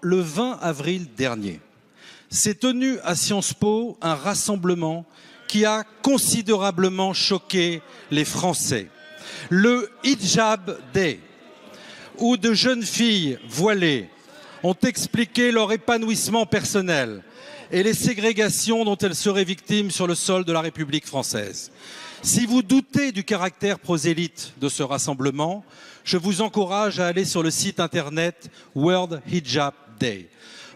Le 20 avril dernier, s'est tenu à Sciences Po un rassemblement qui a considérablement choqué les Français. Le Hijab Day, où de jeunes filles voilées ont expliqué leur épanouissement personnel et les ségrégations dont elles seraient victimes sur le sol de la République française. Si vous doutez du caractère prosélyte de ce rassemblement, je vous encourage à aller sur le site internet World Hijab Day.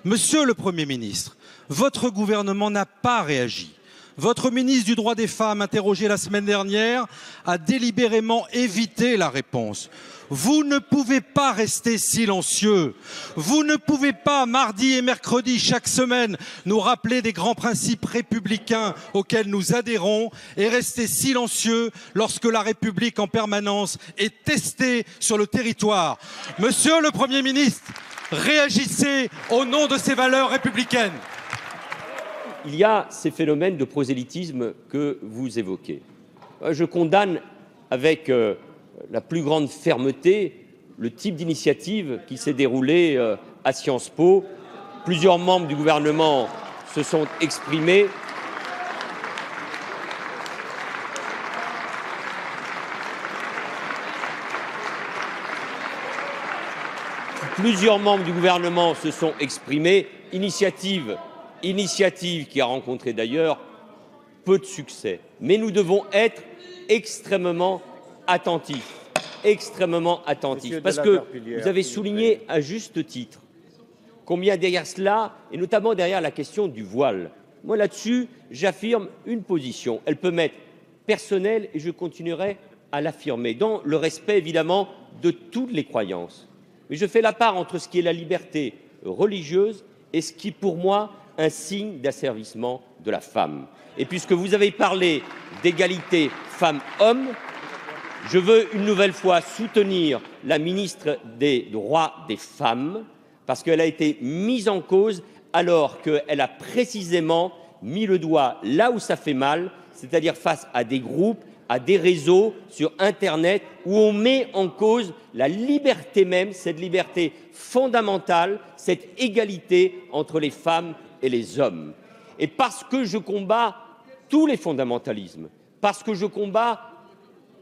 Monsieur le Premier ministre, votre gouvernement n'a pas réagi. Votre ministre du droit des femmes, interrogé la semaine dernière, a délibérément évité la réponse. Vous ne pouvez pas rester silencieux. Vous ne pouvez pas, mardi et mercredi, chaque semaine, nous rappeler des grands principes républicains auxquels nous adhérons et rester silencieux lorsque la République en permanence est testée sur le territoire. Monsieur le Premier ministre, réagissez au nom de ces valeurs républicaines. Il y a ces phénomènes de prosélytisme que vous évoquez. Je condamne avec la plus grande fermeté le type d'initiative qui s'est déroulée à Sciences Po. Plusieurs membres du gouvernement se sont exprimés. Plusieurs membres du gouvernement se sont exprimés. Initiative qui a rencontré d'ailleurs peu de succès. Mais nous devons être extrêmement attentifs, parce que vous avez souligné à juste titre combien derrière cela, et notamment derrière la question du voile, moi là-dessus, j'affirme une position. Elle peut m'être personnelle et je continuerai à l'affirmer, dans le respect évidemment de toutes les croyances. Mais je fais la part entre ce qui est la liberté religieuse et ce qui, pour moi, un signe d'asservissement de la femme. Et puisque vous avez parlé d'égalité femmes-hommes, je veux une nouvelle fois soutenir la ministre des Droits des femmes, parce qu'elle a été mise en cause alors qu'elle a précisément mis le doigt là où ça fait mal, c'est-à-dire face à des groupes, à des réseaux sur Internet où on met en cause la liberté même, cette liberté fondamentale, cette égalité entre les femmes et les hommes. Et parce que je combats tous les fondamentalismes, parce que je combats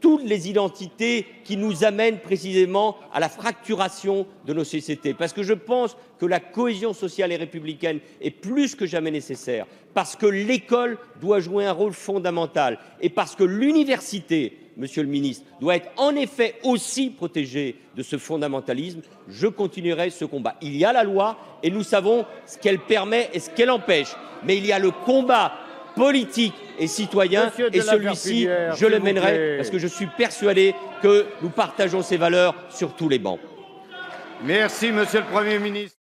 toutes les identités qui nous amènent précisément à la fracturation de nos sociétés, parce que je pense que la cohésion sociale et républicaine est plus que jamais nécessaire, parce que l'école doit jouer un rôle fondamental et parce que l'université, Monsieur le ministre, doit être en effet aussi protégée de ce fondamentalisme, je continuerai ce combat. Il y a la loi et nous savons ce qu'elle permet et ce qu'elle empêche, mais il y a le combat politique et citoyen, et celui-ci, je le mènerai parce que je suis persuadé que nous partageons ces valeurs sur tous les bancs. Merci, Monsieur le Premier ministre.